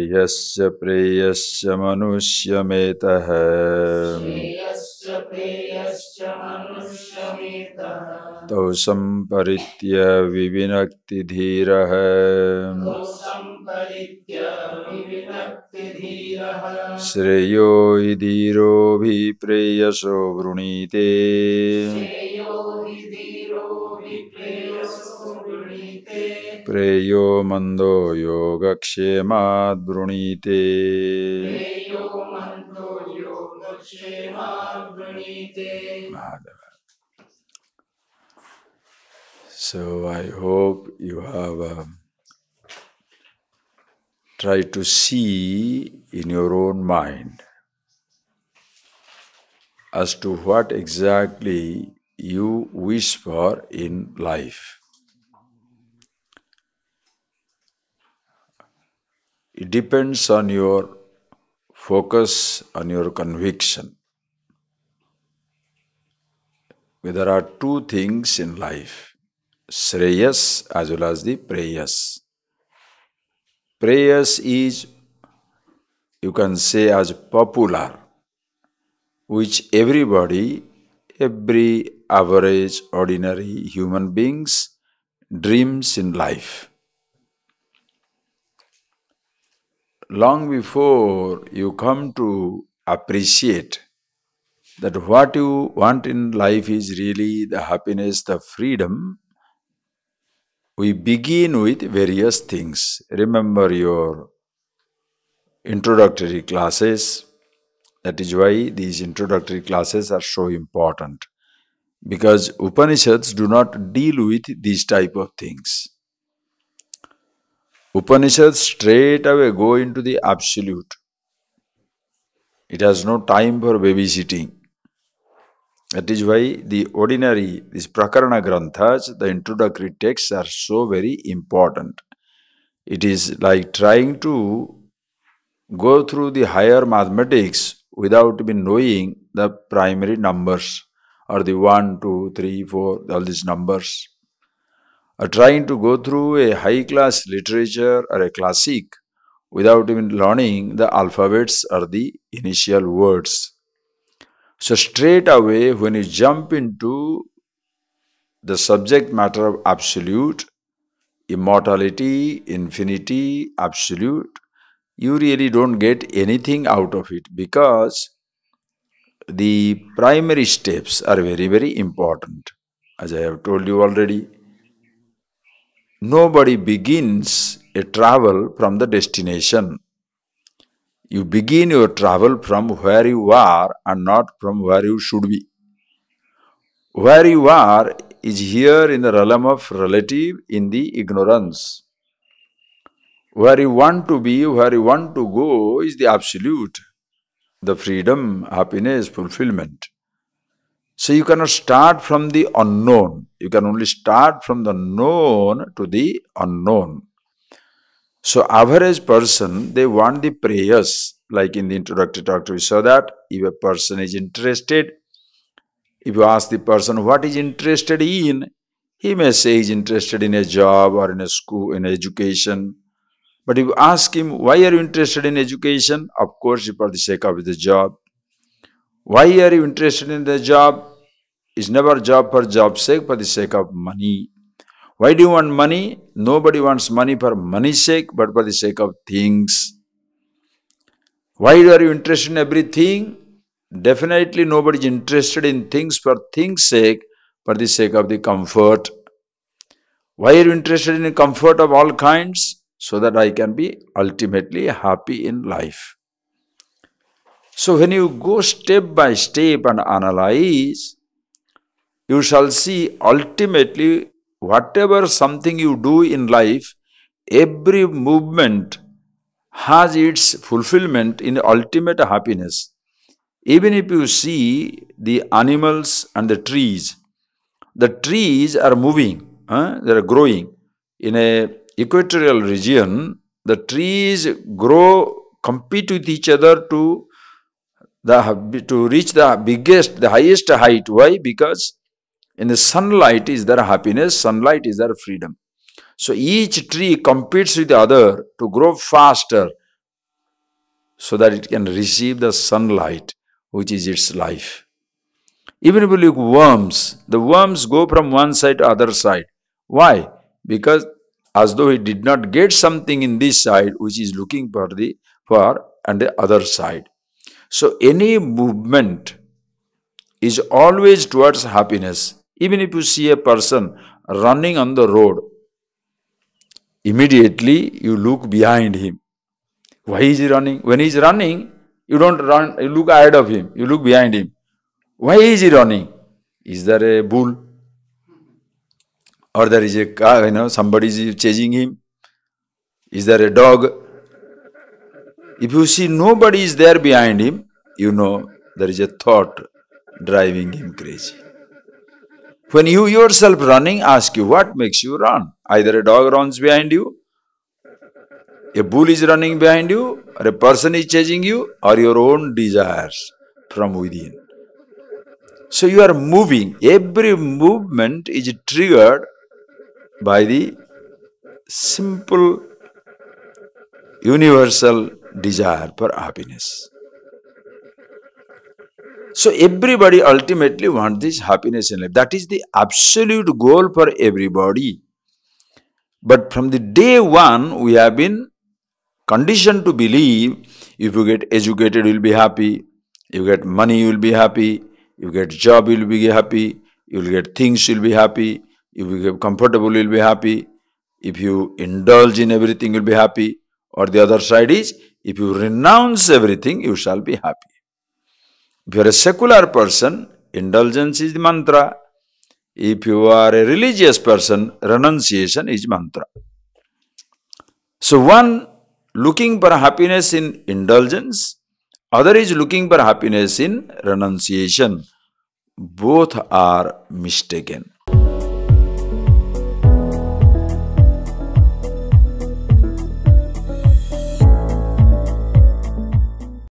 Shreyasya preyasya manushyametah Tau samparitya vivinakti dhirah Shreyo idhiro bhi preyaso vrunite Preyo mando yogakshemat vrunite Madhava. So I hope you have tried to see in your own mind as to what exactly you wish for in life. It depends on your focus, on your conviction. There are two things in life, Shreyas as well as the Preyas. Preyas is, you can say, as popular, which everybody, every average, ordinary human beings dreams in life. Long before you come to appreciate that what you want in life is really the happiness, the freedom, we begin with various things. Remember your introductory classes. That is why these introductory classes are so important. Because Upanishads do not deal with these type of things. Upanishads straight away go into the absolute. It has no time for babysitting. That is why the ordinary, these Prakarana Granthas, the introductory texts are so very important. It is like trying to go through the higher mathematics without even knowing the primary numbers or the 1, 2, 3, 4, all these numbers. Or trying to go through a high-class literature or a classic without even learning the alphabets or the initial words. So straight away, when you jump into the subject matter of absolute, immortality, infinity, absolute, you really don't get anything out of it because the primary steps are very, very important. As I have told you already, nobody begins a travel from the destination. You begin your travel from where you are and not from where you should be. Where you are is here in the realm of relative, in the ignorance. Where you want to be, where you want to go is the absolute, the freedom, happiness, fulfillment. So you cannot start from the unknown. You can only start from the known to the unknown. So average person, they want the prayers. Like in the introductory talk, we saw that if a person is interested, if you ask the person what is interested in, he may say he is interested in a job or in a school, in education. But if you ask him, why are you interested in education? Of course, for the sake of the job. Why are you interested in the job? It's never job for job's sake, for the sake of money. Why do you want money? Nobody wants money for money's sake, but for the sake of things. Why are you interested in everything? Definitely nobody is interested in things for things' sake, for the sake of the comfort. Why are you interested in comfort of all kinds? So that I can be ultimately happy in life. So when you go step by step and analyze, you shall see ultimately whatever something you do in life, every movement has its fulfillment in ultimate happiness. Even if you see the animals and the trees are moving, they are growing. In a equatorial region, the trees grow, compete with each other to reach the highest height. Why? Because in the sunlight is their happiness, sunlight is their freedom. So each tree competes with the other to grow faster, so that it can receive the sunlight, which is its life. Even if you look worms, the worms go from one side to other side. Why? Because as though he did not get something in this side, which is looking for and the other side. So any movement is always towards happiness. Even if you see a person running on the road, immediately you look behind him. Why is he running? When he is running, you don't run, you look ahead of him, you look behind him. Why is he running? Is there a bull? Or there is a car, somebody is chasing him? Is there a dog? If you see nobody is there behind him, you know there is a thought driving him crazy. When you yourself running, ask you, what makes you run? Either a dog runs behind you, a bull is running behind you, or a person is chasing you, or your own desires from within. So you are moving. Every movement is triggered by the simple universal desire for happiness. So everybody ultimately wants this happiness in life. That is the absolute goal for everybody. But from the day one, we have been conditioned to believe if you get educated, you will be happy. You get money, you will be happy. You get job, you will be happy. You will get things, you will be happy. If you get comfortable, you will be happy. If you indulge in everything, you will be happy. Or the other side is, if you renounce everything, you shall be happy. If you are a secular person, indulgence is the mantra. If you are a religious person, renunciation is mantra. So one looking for happiness in indulgence, other is looking for happiness in renunciation. Both are mistaken.